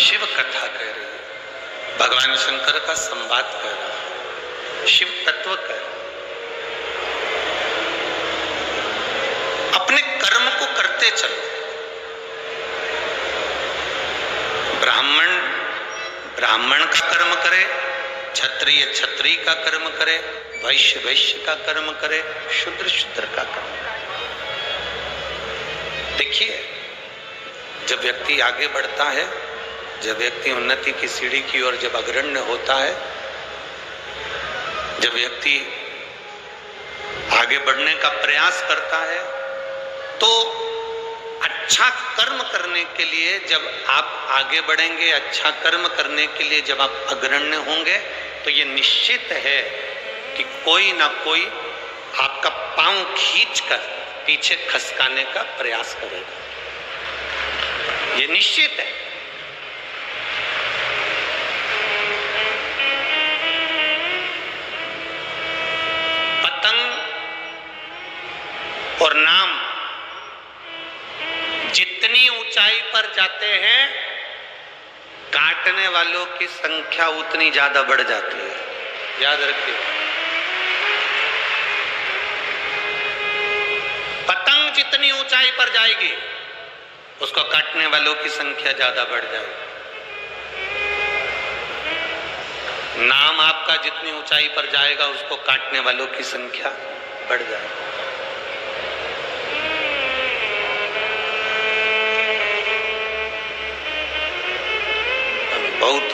शिव कथा कह रही है, भगवान शंकर का संवाद कर रहा है, शिव तत्व कर रहा है। अपने कर्म को करते चलो। ब्राह्मण ब्राह्मण का कर्म करे, क्षत्रिय क्षत्रिय का कर्म करे, वैश्य वैश्य का कर्म करे, शूद्र शूद्र का कर्म करे। देखिए, जब व्यक्ति आगे बढ़ता है, जब व्यक्ति उन्नति की सीढ़ी की ओर जब अग्रण्य होता है, जब व्यक्ति आगे बढ़ने का प्रयास करता है, तो अच्छा कर्म करने के लिए जब आप आगे बढ़ेंगे, अच्छा कर्म करने के लिए जब आप अग्रण्य होंगे, तो ये निश्चित है कि कोई ना कोई आपका पांव खींचकर पीछे खसकाने का प्रयास करेगा। ये निश्चित है। पतंग और नाम जितनी ऊंचाई पर जाते हैं, काटने वालों की संख्या उतनी ज्यादा बढ़ जाती है। याद रखिए, पतंग जितनी ऊंचाई पर जाएगी, उसको काटने वालों की संख्या ज्यादा बढ़ जाएगी। नाम आपका जितनी ऊंचाई पर जाएगा, उसको काटने वालों की संख्या बढ़ जाएगी। बहुत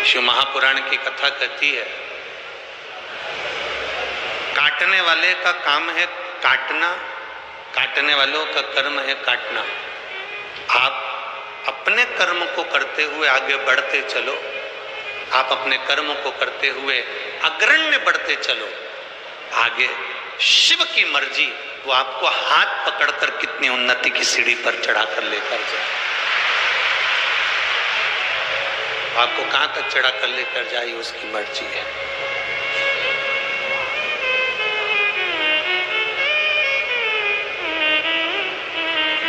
शिव महापुराण की कथा कहती है, काटने वाले का काम है काटना, काटने वालों का कर्म है काटना। आप अपने कर्म को करते हुए आगे बढ़ते चलो, आप अपने कर्म को करते हुए अग्रण्य बढ़ते चलो। आगे शिव की मर्जी, वो आपको हाथ पकड़कर कितनी उन्नति की सीढ़ी पर चढ़ाकर लेकर जाए, आपको कहां तक चढ़ाकर लेकर जाए, उसकी मर्जी है।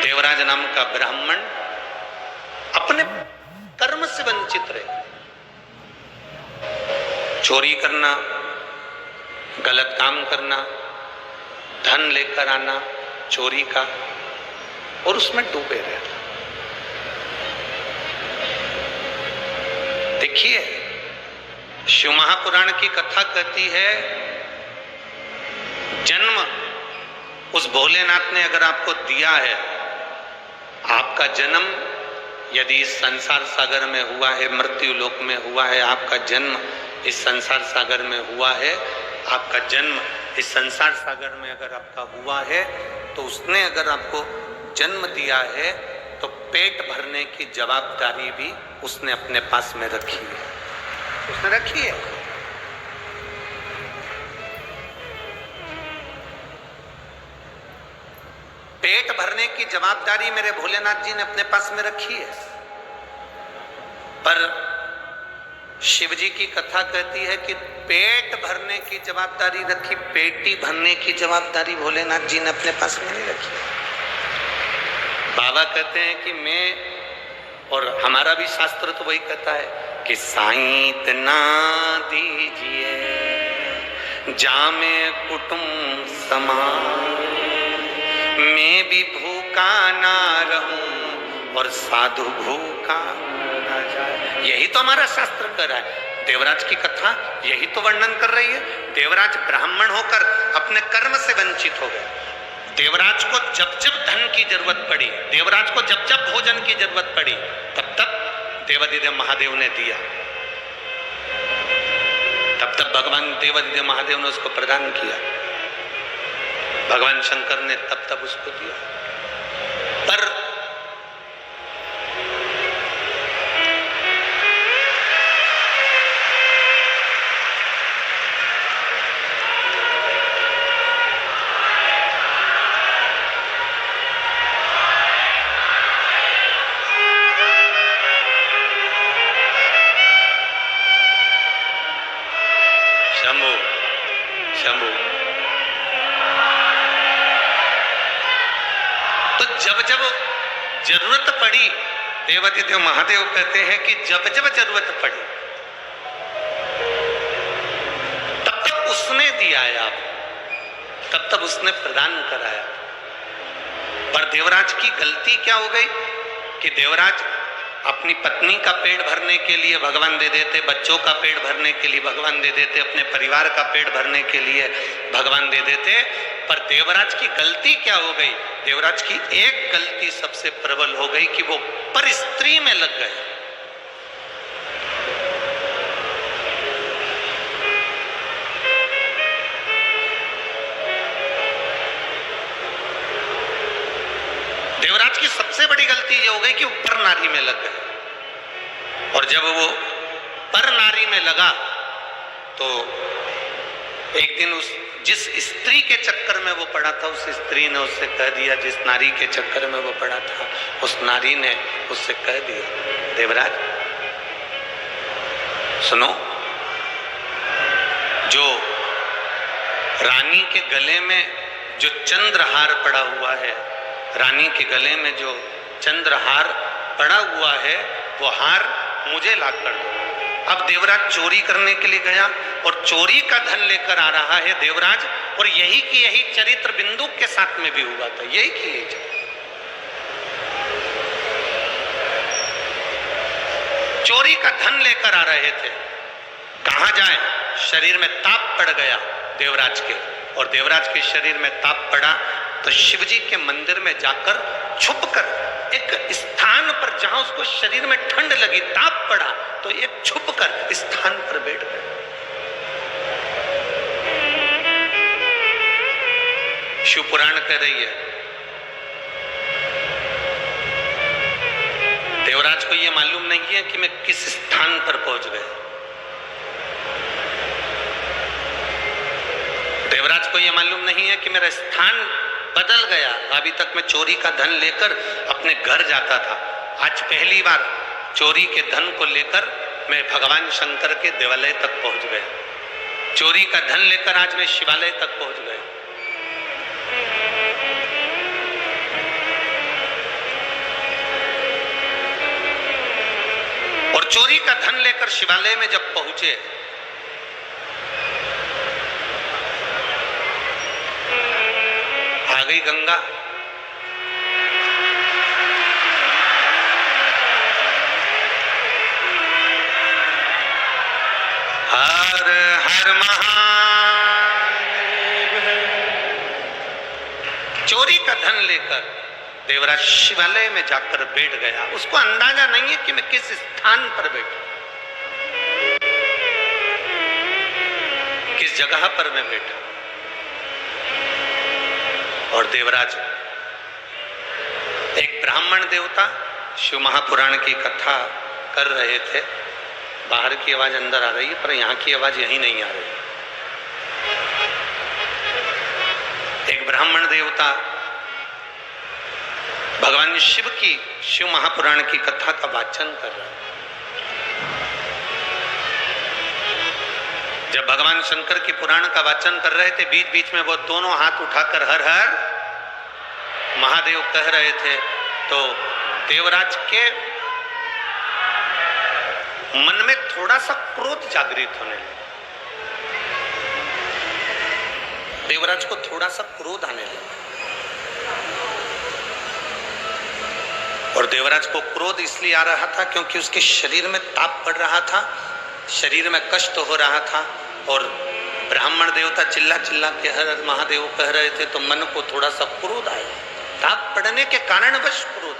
देवराज नाम का ब्राह्मण अपने कर्म से वंचित रहे। चोरी करना, गलत काम करना, धन लेकर आना चोरी का, और उसमें डूबे रहना। देखिए, शिव महापुराण की कथा कहती है, जन्म उस भोलेनाथ ने अगर आपको दिया है, आपका जन्म यदि इस संसार सागर में हुआ है, मृत्यु लोक में हुआ है, आपका जन्म इस संसार सागर में हुआ है, आपका जन्म इस संसार सागर में अगर आपका हुआ है, तो उसने अगर आपको जन्म दिया है, तो पेट भरने की जवाबदारी भी उसने अपने पास में रखी है। उसने रखी है। पेट भरने की जवाबदारी मेरे भोलेनाथ जी ने अपने पास में रखी है। पर शिव जी की कथा कहती है कि पेट भरने की जवाबदारी रखी, पेटी भरने की जवाबदारी भोलेनाथ जी ने अपने पास में नहीं रखी। बाबा कहते हैं कि मैं, और हमारा भी शास्त्र तो वही कहता है कि साईं इतना दीजिए जामे कुटुंब समान, मैं भी भूखा ना रहूं और साधु भूखा ना जाए। यही तो हमारा शास्त्र कर रहा है। देवराज की कथा यही तो वर्णन कर रही है। देवराज ब्राह्मण होकर अपने कर्म से वंचित हो गए। देवराज को जब जब धन की जरूरत पड़ी, देवराज को जब जब भोजन की जरूरत पड़ी, तब तब देवादिदेव महादेव ने दिया। तब तब भगवान देवादिदेव महादेव ने उसको प्रदान किया। भगवान शंकर ने तब तब उसको दिया। पर शंभू शंभू तो जब जब जरूरत पड़ी, देवाधिदेव महादेव कहते हैं कि जब जब जरूरत पड़ी तब तक उसने दिया है आप, तब तक उसने प्रदान कराया। पर देवराज की गलती क्या हो गई कि देवराज अपनी पत्नी का पेट भरने के लिए भगवान दे देते, बच्चों का पेट भरने के लिए भगवान दे देते, अपने परिवार का पेट भरने के लिए भगवान दे देते। पर देवराज की गलती क्या हो गई? देवराज की एक गलती सबसे प्रबल हो गई कि वो पर स्त्री में लग गए। देवराज की सबसे बड़ी गलती ये हो गई कि वो पर नारी में लग गए। और जब वो पर नारी में लगा तो एक दिन उस जिस स्त्री के चक्कर में वो पड़ा था, उस स्त्री ने उससे कह दिया, जिस नारी के चक्कर में वो पड़ा था उस नारी ने उससे कह दिया, देवराज सुनो, जो रानी के गले में जो चंद्रहार पड़ा हुआ है, रानी के गले में जो चंद्रहार पड़ा हुआ है, वो हार मुझे ला कर दो। अब देवराज चोरी करने के लिए गया और चोरी का धन लेकर आ रहा है देवराज, और यही की यही चरित्र बिंदु के साथ में भी हुआ था, यही की यही चोरी का धन लेकर आ रहे थे। कहां जाए? शरीर में ताप पड़ गया देवराज के, और देवराज के शरीर में ताप पड़ा तो शिवजी के मंदिर में जाकर छुपकर एक स्थान पर जहां उसको शरीर में ठंड लगी, ताप पड़ा, तो एक छुपकर स्थान पर बैठ गए। शिव पुराण कह रही है देवराज को यह मालूम नहीं है कि मैं किस स्थान पर पहुंच गया। देवराज को यह मालूम नहीं है कि मेरा स्थान बदल गया। अभी तक मैं चोरी का धन लेकर अपने घर जाता था, आज पहली बार चोरी के धन को लेकर मैं भगवान शंकर के देवालय तक पहुंच गया। चोरी का धन लेकर आज मैं शिवालय तक पहुंच गया। और चोरी का धन लेकर शिवालय में जब पहुंचे आ गई गंगा। हर हर महादेव। चोरी का धन लेकर देवराज शिवालय में जाकर बैठ गया। उसको अंदाजा नहीं है कि मैं किस स्थान पर बैठा, किस जगह पर मैं बैठा। और देवराज एक ब्राह्मण देवता शिव महापुराण की कथा कर रहे थे। बाहर की आवाज अंदर आ रही है, पर यहां की आवाज यहीं नहीं आ रही। एक ब्राह्मण देवता भगवान शिव की शिव महापुराण की कथा का वाचन कर रहा है। जब भगवान शंकर की पुराण का वाचन कर रहे थे, बीच बीच में वो दोनों हाथ उठाकर हर हर महादेव कह रहे थे, तो देवराज के मन में थोड़ा सा क्रोध जागृत होने लगा। देवराज को थोड़ा सा क्रोध आने लगा। और देवराज को क्रोध इसलिए आ रहा था क्योंकि उसके शरीर में ताप पड़ रहा था, शरीर में कष्ट हो रहा था। और ब्राह्मण देवता चिल्ला चिल्ला के हर हर महादेव कह रहे थे, तो मन को थोड़ा सा क्रोध आया। ताप पड़ने के कारणवश क्रोध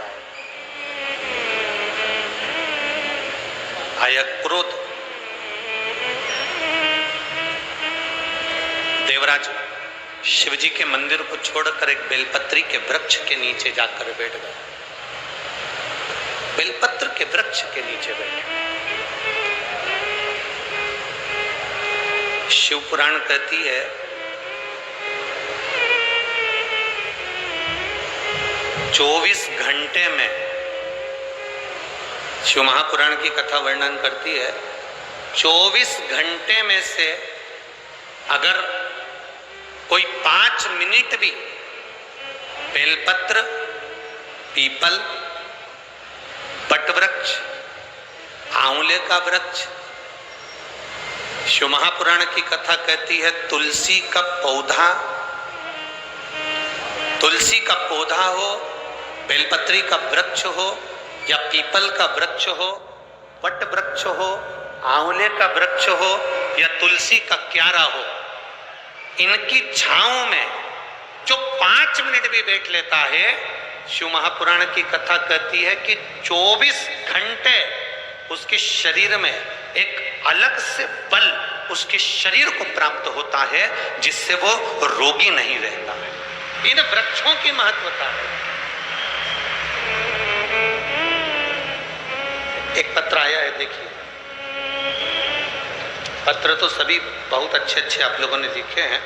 आया क्रोध। देवराज शिवजी के मंदिर को छोड़कर एक बेलपत्री के वृक्ष के नीचे जाकर बैठ गए। बेलपत्र के वृक्ष के नीचे बैठे। शिव पुराण कहती है चौबीस घंटे में, शिव महापुराण की कथा वर्णन करती है 24 घंटे में से अगर कोई 5 मिनट भी बेलपत्र पीपल, बटवृक्ष, आंवले का वृक्ष। शिव महापुराण की कथा कहती है तुलसी का पौधा, तुलसी का पौधा हो, बेलपत्री का वृक्ष हो, या पीपल का वृक्ष हो, वट वृक्ष हो, आंवले का वृक्ष हो, या तुलसी का क्यारा हो, इनकी छांव में जो 5 मिनट भी बैठ लेता है, शिव महापुराण की कथा कहती है कि 24 घंटे उसके शरीर में एक अलग से बल उसके शरीर को प्राप्त होता है, जिससे वो रोगी नहीं रहता है। इन वृक्षों की महत्वता है। एक पत्र आया है, देखिए। पत्र तो सभी बहुत अच्छे अच्छे आप लोगों ने लिखे हैं,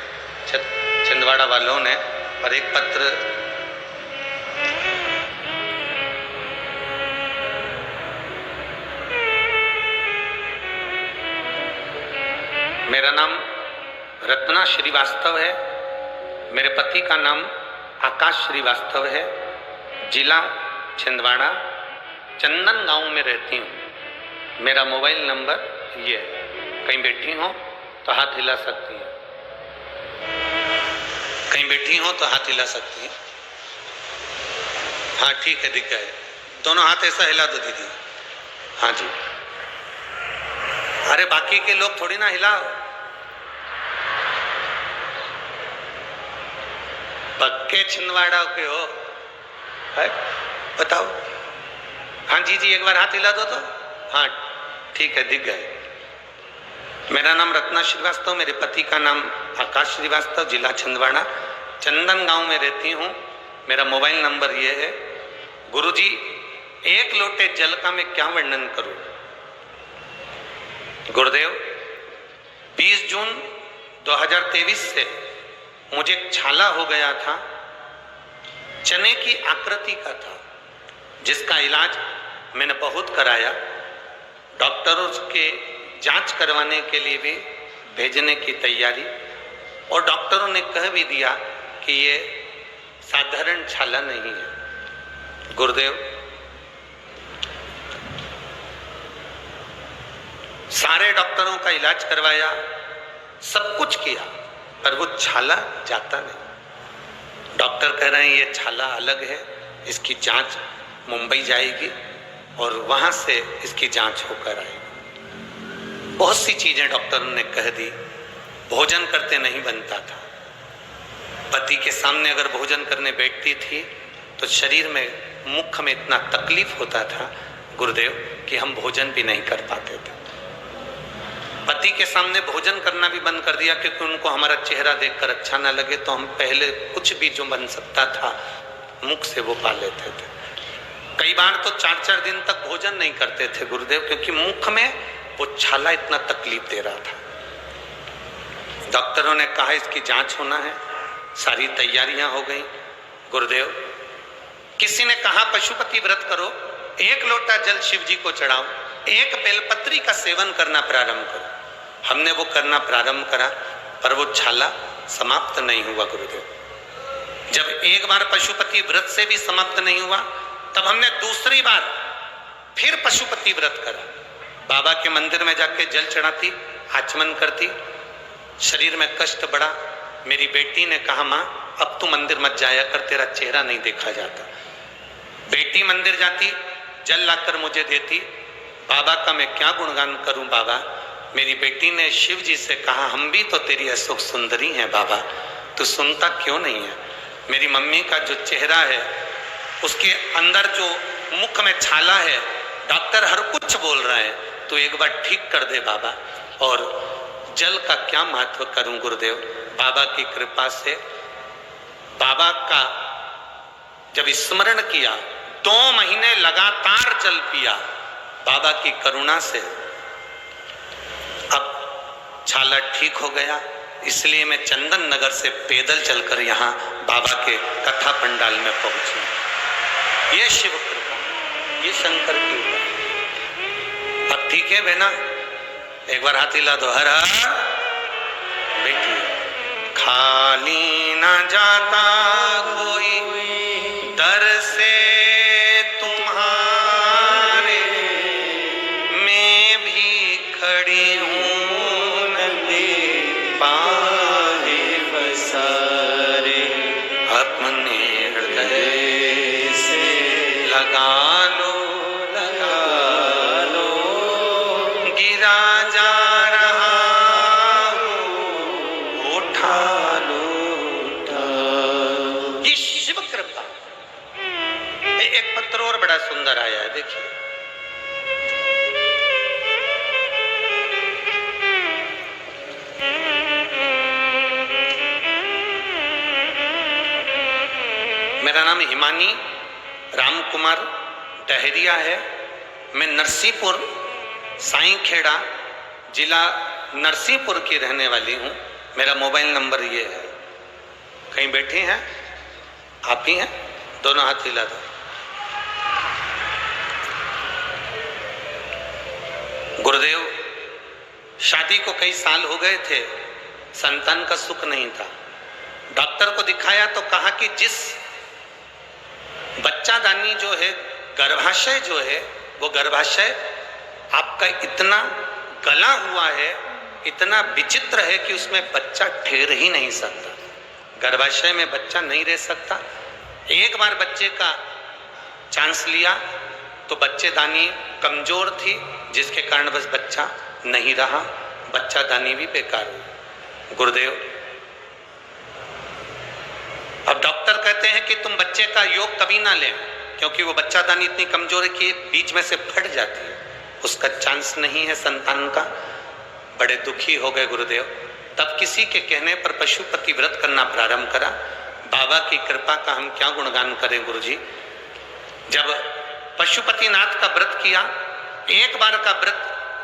छिंदवाड़ा वालों ने, और एक पत्र मेरा नाम रत्ना श्रीवास्तव है, मेरे पति का नाम आकाश श्रीवास्तव है, जिला छिंदवाड़ा, चंदन गांव में रहती हूँ। मेरा मोबाइल नंबर ये, कहीं बैठी हो तो हाथ हिला सकती है, कहीं बैठी हो तो हाथ हिला सकती है। हाँ ठीक है, दिख गए दोनों हाथ, ऐसा हिला दो दीदी। हाँ जी, अरे बाकी के लोग थोड़ी ना हिलाओ, पक्के छिंदवाड़ा के हो, है? बताओ। हाँ जी जी, एक बार हाथ हिला दो तो। हाँ ठीक है, दिख गए। मेरा नाम रत्ना श्रीवास्तव, मेरे पति का नाम आकाश श्रीवास्तव, जिला छिंदवाड़ा, चंदन गांव में रहती हूँ। मेरा मोबाइल नंबर ये है। गुरुजी, 1 लोटे जल का मैं क्या वर्णन करूं? गुरुदेव, 20 जून 2023 से मुझे छाला हो गया था, चने की आकृति का था, जिसका इलाज मैंने बहुत कराया। डॉक्टरों के जांच करवाने के लिए भी भेजने की तैयारी, और डॉक्टरों ने कह भी दिया कि ये साधारण छाला नहीं है। गुरुदेव, सारे डॉक्टरों का इलाज करवाया, सब कुछ किया, पर वो छाला जाता नहीं। डॉक्टर कह रहे हैं ये छाला अलग है, इसकी जांच मुंबई जाएगी और वहां से इसकी जांच होकर आएगी। बहुत सी चीजें डॉक्टरों ने कह दी। भोजन करते नहीं बनता था। पति के सामने अगर भोजन करने बैठती थी तो शरीर में, मुख में इतना तकलीफ होता था गुरुदेव कि हम भोजन भी नहीं कर पाते थे। पति के सामने भोजन करना भी बंद कर दिया, क्योंकि उनको हमारा चेहरा देखकर अच्छा ना लगे, तो हम पहले कुछ भी जो बन सकता था मुख से वो पा लेते थे। कई बार तो 4-4 दिन तक भोजन नहीं करते थे गुरुदेव, क्योंकि मुख में वो छाला इतना तकलीफ दे रहा था। डॉक्टरों ने कहा इसकी जांच होना है, सारी तैयारियां हो गई। गुरुदेव, किसी ने कहा पशुपति व्रत करो, 1 लोटा जल शिव जी को चढ़ाओ, 1 बेलपत्री का सेवन करना प्रारंभ करो। हमने वो करना प्रारंभ करा, पर वो छाला समाप्त नहीं हुआ गुरुदेव। जब एक बार पशुपति व्रत से भी समाप्त नहीं हुआ, तब हमने दूसरी बार फिर पशुपति व्रत करा। बाबा के मंदिर में जाके जल चढ़ाती, आचमन करती, शरीर में कष्ट बढ़ा। मेरी बेटी ने कहा, माँ अब तू मंदिर मत जाया कर, तेरा चेहरा नहीं देखा जाता। बेटी मंदिर जाती, जल लाकर मुझे देती। बाबा का मैं क्या गुणगान करूं बाबा। मेरी बेटी ने शिव जी से कहा, हम भी तो तेरी अशोक सुंदरी हैं बाबा, तू सुनता क्यों नहीं है। मेरी मम्मी का जो चेहरा है, उसके अंदर जो मुख में छाला है, डॉक्टर हर कुछ बोल रहा है, तो एक बार ठीक कर दे बाबा। और जल का क्या महत्व करूं गुरुदेव। बाबा की कृपा से, बाबा का जब स्मरण किया, 2 महीने लगातार जल पिया, बाबा की करुणा से अब छाला ठीक हो गया। इसलिए मैं चंदन नगर से पैदल चलकर यहाँ बाबा के कथा पंडाल में पहुंची। ये शिव कृपा, ये शंकर की कृपा। अब ठीक है बहना, एक बार हाथ हिला दो, हर हर। बेटी, खाली ना जाता कोई दर से लगा लो लगा लो, गिरा जा रहा हो उठा लो उठा। ये शिव कृपा। एक पत्र और बड़ा सुंदर आया है, देखिए। मेरा नाम हिमानी राम कुमार डहरिया है। मैं नरसिंहपुर साईंखेड़ा जिला नरसिंहपुर की रहने वाली हूँ। मेरा मोबाइल नंबर ये है। कहीं बैठे हैं आप ही हैं? दोनों हाथ हिला दो। गुरुदेव, शादी को कई साल हो गए थे, संतान का सुख नहीं था। डॉक्टर को दिखाया तो कहा कि जिस बच्चादानी जो है, गर्भाशय जो है, वो गर्भाशय आपका इतना गला हुआ है, इतना विचित्र है कि उसमें बच्चा ठहर ही नहीं सकता। गर्भाशय में बच्चा नहीं रह सकता। एक बार बच्चे का चांस लिया तो बच्चेदानी कमजोर थी, जिसके कारण बस बच्चा नहीं रहा, बच्चादानी भी बेकार हुई। गुरुदेव, अब डॉक्टर कहते हैं कि तुम बच्चे का योग कभी ना लें, क्योंकि वो बच्चादानी इतनी कमजोर है कि बीच में से फट जाती है, उसका चांस नहीं है संतान का। बड़े दुखी हो गए गुरुदेव। तब किसी के कहने पर पशुपति व्रत करना प्रारंभ करा। बाबा की कृपा का हम क्या गुणगान करें गुरुजी। जब पशुपतिनाथ का व्रत किया, एक बार का व्रत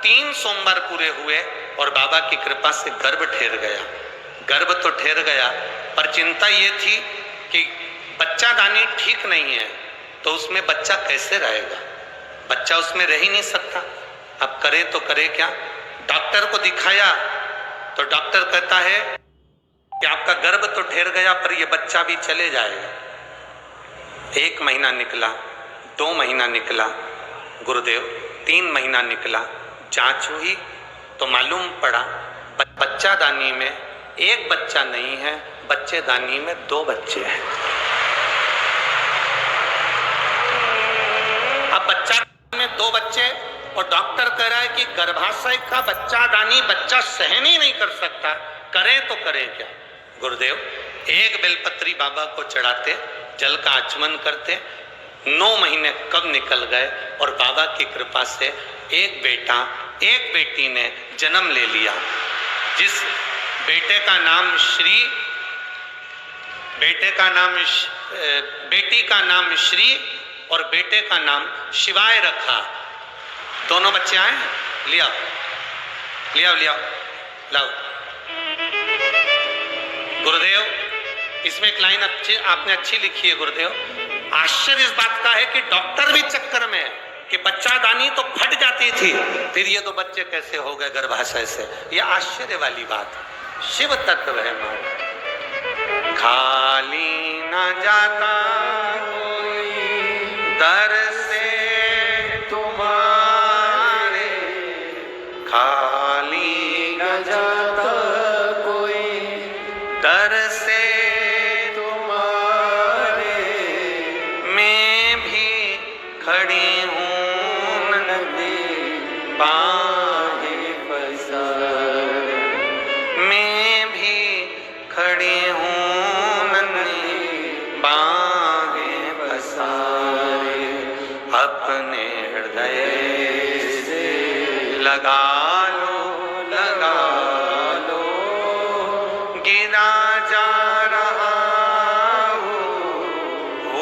3 सोमवार पूरे हुए और बाबा की कृपा से गर्भ ठहर गया। गर्भ तो ठहर गया, पर चिंता ये थी कि बच्चादानी ठीक नहीं है, तो उसमें बच्चा कैसे रहेगा? बच्चा उसमें रह ही नहीं सकता। अब करे तो करे क्या? डॉक्टर को दिखाया तो डॉक्टर कहता है कि आपका गर्भ तो ठहर गया, पर यह बच्चा भी चले जाएगा। 1 महीना निकला, 2 महीना निकला गुरुदेव, 3 महीना निकला। जांच हुई तो मालूम पड़ा बच्चादानी में 1 बच्चा नहीं है, बच्चेदानी में 2 बच्चे हैं। अब बच्चा में 2 बच्चे, और डॉक्टर कह रहा है कि गर्भाशय का बच्चादानी बच्चा सहन ही नहीं कर सकता, करें तो करें क्या? गुरुदेव, 1 बेलपत्री बाबा को चढ़ाते, जल का आचमन करते। 9 महीने कब निकल गए और बाबा की कृपा से 1 बेटा 1 बेटी ने जन्म ले लिया। जिस बेटे का नाम श्री, बेटी का नाम श्री और बेटे का नाम शिवाय रखा। दोनों बच्चे आए, लिया लिया लिया लाओ। गुरुदेव, इसमें एक लाइन आपने अच्छी लिखी है गुरुदेव। आश्चर्य इस बात का है कि डॉक्टर भी चक्कर में है कि बच्चादानी तो फट जाती थी, फिर ये 2 बच्चे कैसे हो गए गर्भाशय से? ये आश्चर्य वाली बात है। शिव तत्व है मां। खाली न जाता कोई दर से तुम्हारे, खाली न जाता कोई दर से तुम्हारे, मैं भी खड़ी हूँ नदी बाहें पसारे, मैं भी खड़ी हूँ नदी बाहें पसारे, अपने हृदय से लगा लगा लो, गिरा जा रहा हो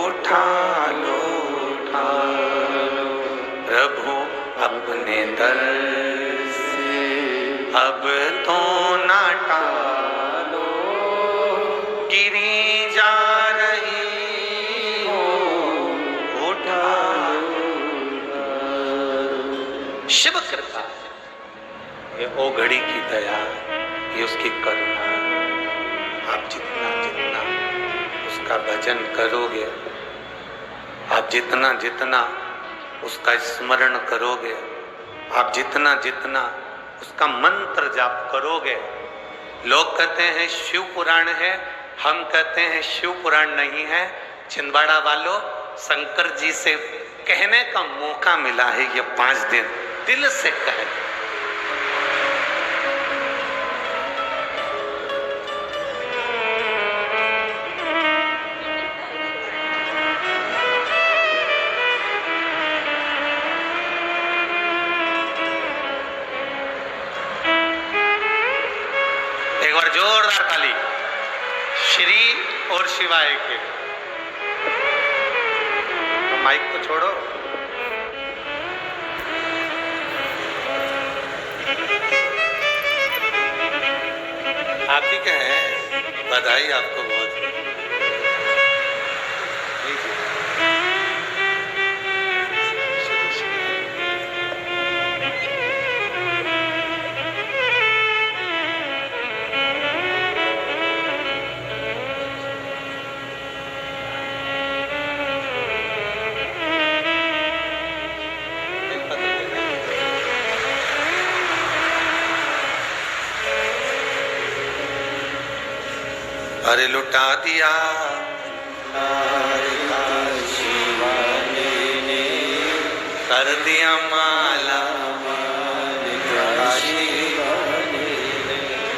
उठा लो उठा लो। प्रभु अपने दर से अब तो ना टालो, गिरी जा रही हो उठा लो। शिव कृपा, ये ओ घड़ी की दया, ये उसकी करुणा। आप जितना जितना उसका भजन करोगे, आप जितना जितना उसका स्मरण करोगे, आप जितना जितना उसका मंत्र जाप करोगे। लोग कहते हैं शिव पुराण है, हम कहते हैं शिव पुराण नहीं है। छिंदवाड़ा वालों, शंकर जी से कहने का मौका मिला है, ये 5 दिन दिल से कहे। एक बार जोरदार ताली श्री और शिवाय के। तो माइक को छोड़ो। आप ही के हैं, बधाई आपको बहुत। अरे लुटा दिया कर दिया माला,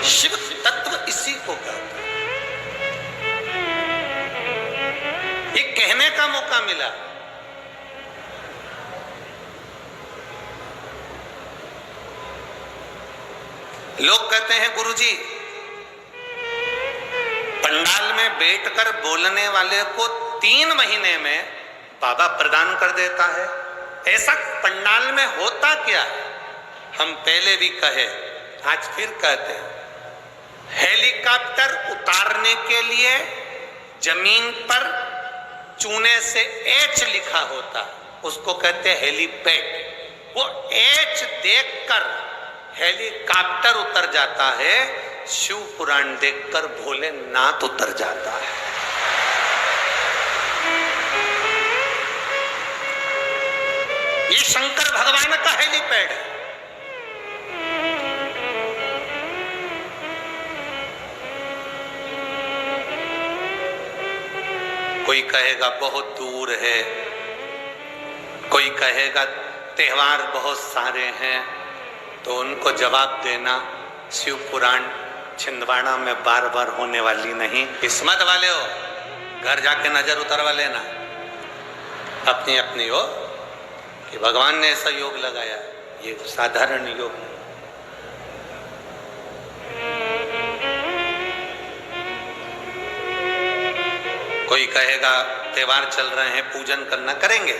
शिव तत्व इसी को कहते हैं। ये कहने का मौका मिला। लोग कहते हैं गुरुजी, पंडाल में बैठकर बोलने वाले को 3 महीने में बाबा प्रदान कर देता है। ऐसा पंडाल में होता क्या है? हम पहले भी कहे, आज फिर कहते हैं, हेलीकॉप्टर उतारने के लिए जमीन पर चूने से एच लिखा होता, उसको कहते हैं हेलीपैड। वो एच देखकर हेलीकॉप्टर उतर जाता है, शिव पुराण देखकर भोलेनाथ उतर जाता है। ये शंकर भगवान का हेलीपैड है। कोई कहेगा बहुत दूर है, कोई कहेगा त्योहार बहुत सारे हैं, तो उनको जवाब देना, शिव पुराण छिंदवाड़ा में बार बार होने वाली नहीं। किस्मत वाले हो, घर जाके नजर उतरवा लेना अपनी अपनी हो कि भगवान ने ऐसा योग लगाया, ये साधारण योग नहीं। कोई कहेगा त्योहार चल रहे हैं, पूजन करना, करेंगे।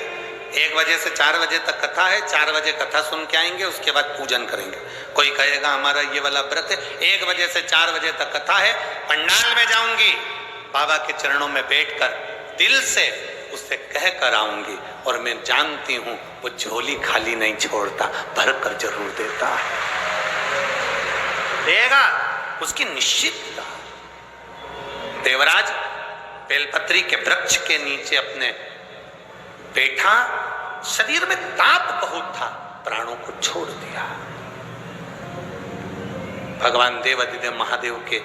1 बजे से 4 बजे तक कथा है, 4 बजे कथा सुन के आएंगे, उसके बाद पूजन करेंगे। कोई कहेगा हमारा ये वाला व्रत है, 1 बजे से 4 बजे तक कथा है, पंडाल में जाऊंगी, बाबा के चरणों में बैठकर दिल से उससे कह कर आऊंगी, और मैं जानती हूं वो झोली खाली नहीं छोड़ता, भर कर जरूर देता है, देगा, उसकी निश्चितता। देवराज बेलपत्री के वृक्ष के नीचे अपने बैठा, शरीर में ताप बहुत था, प्राणों को छोड़ दिया। भगवान देवाधिदेव महादेव के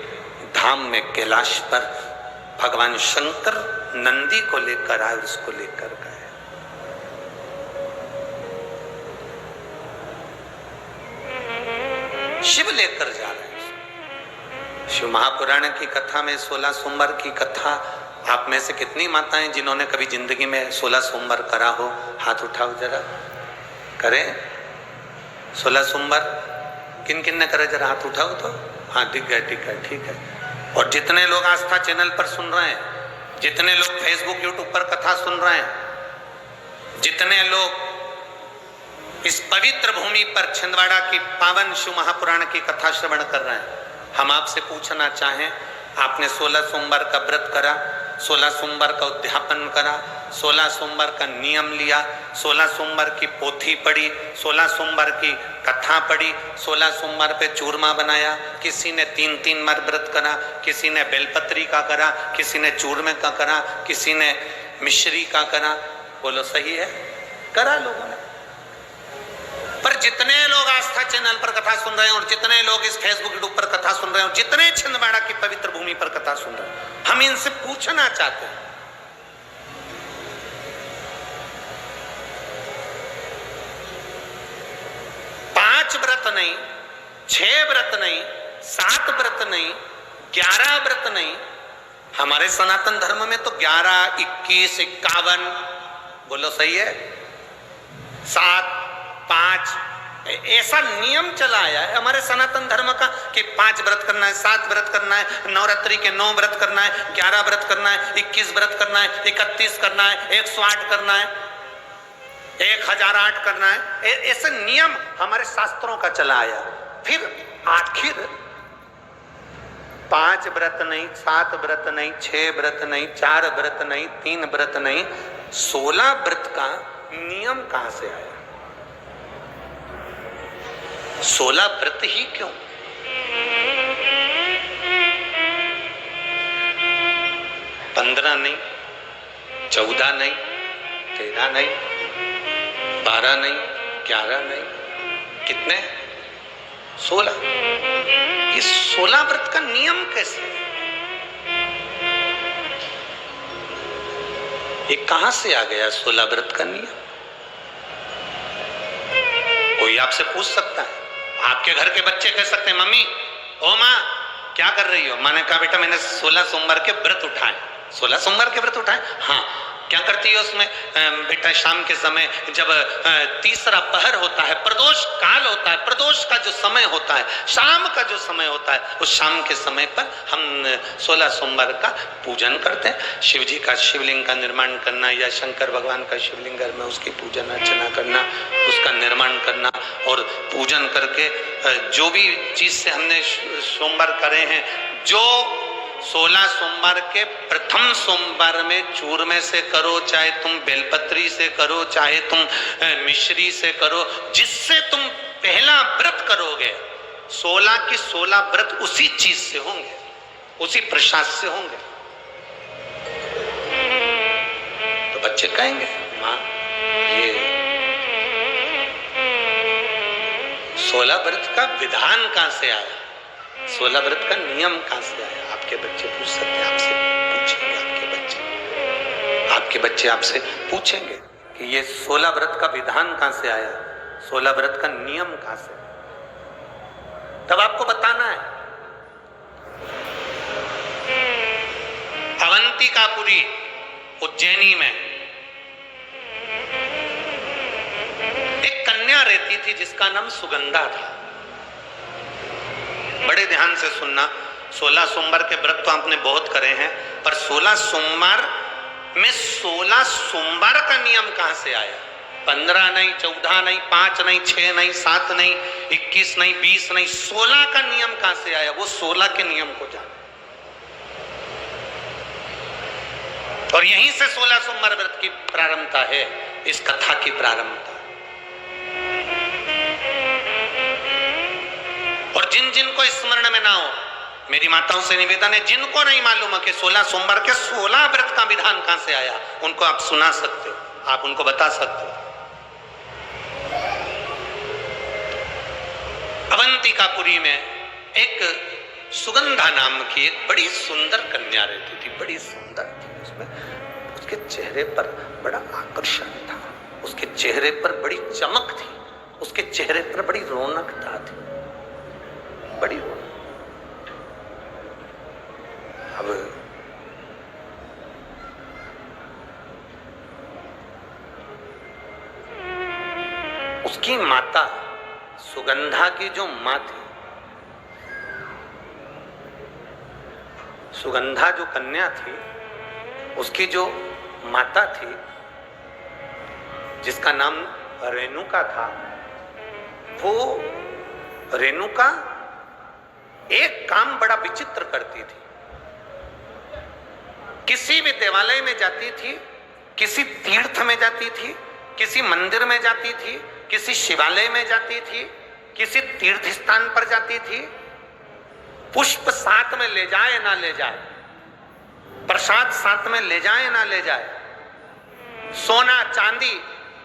धाम में कैलाश पर भगवान शंकर नंदी को लेकर आए, उसको लेकर गए। शिव लेकर जा रहे हैं। शिव महापुराण की कथा में 16 सोमवार की कथा, आप में से कितनी माताएं जिन्होंने कभी जिंदगी में 16 सोमवार करा हो, हाथ उठाओ जरा। करें 16 सोमवार? किन किन ने करे जरा हाथ उठाओ तो। हाँ दिख गए, ठीक है, ठीक है। और जितने लोग आस्था चैनल पर सुन रहे हैं, जितने लोग फेसबुक यूट्यूब पर कथा सुन रहे हैं, जितने लोग इस पवित्र भूमि पर छिंदवाड़ा की पावन शिव महापुराण की कथा श्रवण कर रहे हैं, हम आपसे पूछना चाहें, आपने 16 सोमवार का व्रत करा, 16 सोमवार का उद्यापन करा, 16 सोमवार का नियम लिया, 16 सोमवार की पोथी पढ़ी, 16 सोमवार की कथा पढ़ी, 16 सोमवार पे चूरमा बनाया, किसी ने 3-3 बार व्रत करा, किसी ने बेलपत्री का करा, किसी ने चूरमे का करा, किसी ने मिश्री का करा। बोलो सही है? करा लोगों ने। पर जितने लोग आस्था चैनल पर कथा सुन रहे हैं और जितने लोग इस फेसबुक यूट्यूब पर कथा सुन रहे हैं और जितने छिंदवाड़ा की पवित्र भूमि पर कथा सुन रहे हैं, हम इनसे पूछना चाहते हैं, नहीं, 6 व्रत नहीं, 7 व्रत नहीं, 11 व्रत नहीं। हमारे सनातन धर्म में तो 11, 21, 51, बोलो सही है, 7, 5 ऐसा नियम चला आया है हमारे सनातन धर्म का कि 5 व्रत करना है, 7 व्रत करना है, नवरात्रि के 9 व्रत करना है, 11 व्रत करना है, 21 व्रत करना है, 31 करना है, 108 करना है, 1008 करना है। ऐसे नियम हमारे शास्त्रों का चला आया। फिर आखिर 5 व्रत नहीं, 7 व्रत नहीं, 6 व्रत नहीं, 4 व्रत नहीं, 3 व्रत नहीं, 16 व्रत का नियम कहां से आया? 16 व्रत ही क्यों? पंद्रह नहीं, 14 नहीं, 13 नहीं, 12 नहीं, 11 नहीं, कितने? 16। ये 16 व्रत का नियम कैसे? ये कहां से आ गया 16 व्रत का नियम? कोई आपसे पूछ सकता है, आपके घर के बच्चे कह सकते हैं, मम्मी ओ माँ क्या कर रही हो? मैंने कहा बेटा मैंने 16 सोमवार के व्रत उठाए। 16 सोमवार के व्रत उठाए? हाँ। क्या करती है उसमें? बेटा शाम के समय जब तीसरा पहर होता है, प्रदोष काल होता है, प्रदोष का जो समय होता है, शाम का जो समय होता है, उस शाम के समय पर हम 16 सोमवार का पूजन करते हैं। शिव जी का शिवलिंग का निर्माण करना या शंकर भगवान का शिवलिंग घर में उसकी पूजन अर्चना करना, उसका निर्माण करना और पूजन करके जो भी चीज से हमने सोमवार करे हैं, जो 16 सोमवार के प्रथम सोमवार में चूरमे से करो, चाहे तुम बेलपत्री से करो, चाहे तुम मिश्री से करो, जिससे तुम पहला व्रत करोगे, 16 की 16 व्रत उसी चीज से होंगे, उसी प्रसाद से होंगे। तो बच्चे कहेंगे माँ ये 16 व्रत का विधान कहां से आया, 16 व्रत का नियम कहां से आया? आपके बच्चे पूछ सकते हैं, आपसे पूछेंगे, आपके बच्चे आपसे पूछेंगे कि ये 16 व्रत का विधान कहां से आया, 16 व्रत का नियम कहां से? तब आपको बताना है। अवंतिकापुरी उज्जैनी में एक कन्या रहती थी जिसका नाम सुगंधा था। बड़े ध्यान से सुनना, 16 सोमवार के व्रत तो आपने बहुत करे हैं, पर 16 सोमवार में 16 सोमवार का नियम कहां से आया? 15 नहीं, 14 नहीं, 5 नहीं, 6 नहीं, 7 नहीं, 21 नहीं, 20 नहीं, 16 का नियम कहां से आया? वो 16 के नियम को जान। और यहीं से 16 सोमवार व्रत की प्रारंभता है, इस कथा की प्रारंभता। और जिन जिन को स्मरण में ना हो, मेरी माताओं से निवेदन है, जिनको नहीं मालूम है कि 16 सोमवार के 16 व्रत का विधान कहां से आया, उनको आप सुना सकते हो, आप उनको बता सकते हो। अवंतिकापुरी में एक सुगंधा नाम की एक बड़ी सुंदर कन्या रहती थी, बड़ी सुंदर थी। उसमें उसके चेहरे पर बड़ा आकर्षण था, उसके चेहरे पर बड़ी चमक थी, उसके चेहरे पर बड़ी रौनकता थी, बड़ी रौनक। अब उसकी माता, सुगंधा की जो माँ थी, सुगंधा जो कन्या थी, उसकी जो माता थी जिसका नाम रेणुका था, वो रेणुका एक काम बड़ा विचित्र करती थी। किसी भी देवालय में जाती थी, किसी तीर्थ में जाती थी, किसी मंदिर में जाती थी, किसी शिवालय में जाती थी, किसी तीर्थ स्थान पर जाती थी, पुष्प साथ में ले जाए ना ले जाए, प्रसाद साथ में ले जाए ना ले जाए, सोना चांदी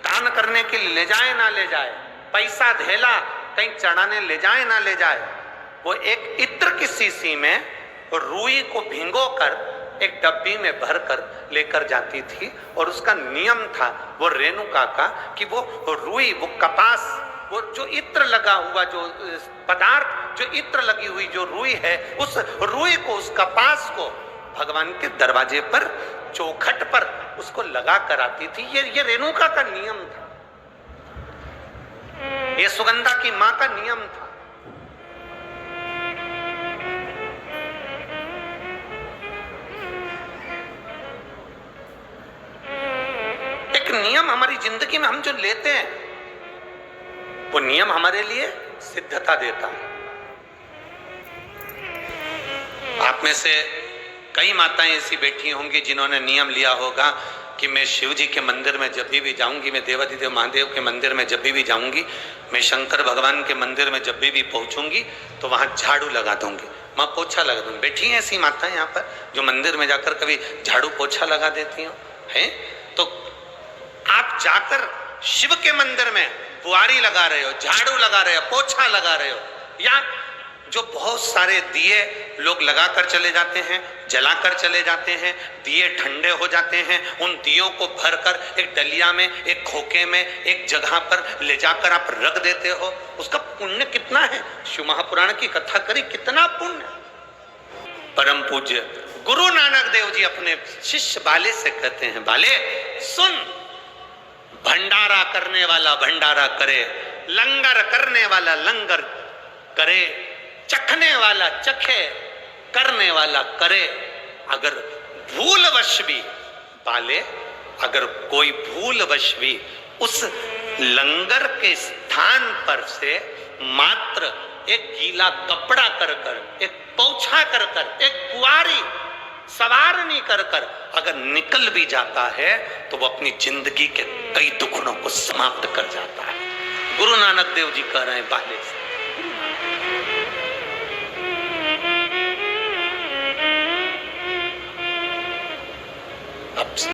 दान करने के लिए ले जाए ना ले जाए, पैसा धेला कहीं चढ़ाने ले जाए ना ले जाए, वो एक इत्र की शीशी में रुई को भिगोकर एक डब्बी में भरकर लेकर जाती थी। और उसका नियम था वो रेणुका का कि वो रुई, वो कपास वो जो इत्र लगा हुआ जो पदार्थ, जो इत्र लगी हुई जो रुई है, उस रुई को, उस कपास को भगवान के दरवाजे पर, चौखट पर उसको लगा कर आती थी। ये रेणुका का नियम था, ये सुगंधा की मां का नियम था। एक नियम हमारी जिंदगी में हम जो लेते हैं, वो नियम हमारे लिए सिद्धता देता है। आप में से कई माताएं ऐसी बैठी होंगी जिन्होंने नियम लिया होगा कि मैं शिव जी के मंदिर में जब भी जाऊंगी, मैं देवाधिदेव महादेव के मंदिर में जब भी जाऊंगी, मैं शंकर भगवान के मंदिर में जब भी पहुंचूंगी तो वहां झाड़ू लगा दूंगी, मां पोछा लगा दूंगी। बैठी हैं ऐसी माताएं यहाँ पर जो मंदिर में जाकर कभी झाड़ू पोछा लगा देती हो, हैं? तो आप जाकर शिव के मंदिर में बुआरी लगा रहे हो, झाड़ू लगा रहे हो, पोछा लगा रहे हो, या जो बहुत सारे दिए लोग लगाकर चले जाते हैं, जलाकर चले जाते हैं, दिए ठंडे हो जाते हैं, उन दियों को भरकर एक डलिया में, एक खोखे में, एक जगह पर ले जाकर आप रख देते हो, उसका पुण्य कितना है? शिव महापुराण की कथा करी, कितना पुण्य। परम पूज्य गुरु नानक देव जी अपने शिष्य बाले से कहते हैं, बाले सुन, भंडारा करने वाला भंडारा करे, लंगर करने वाला लंगर करे, चखने वाला चखे, करने वाला करे। अगर भूलवश भी बाले, अगर कोई भूलवश भी उस लंगर के स्थान पर से मात्र एक गीला कपड़ा कर कर, एक पोछा कर कर, एक कुआरी सवारनी कर कर अगर निकल भी जाता है तो वो अपनी जिंदगी के कई दुखड़ों को समाप्त कर जाता है। गुरु नानक देव जी कह रहे हैं बाले से।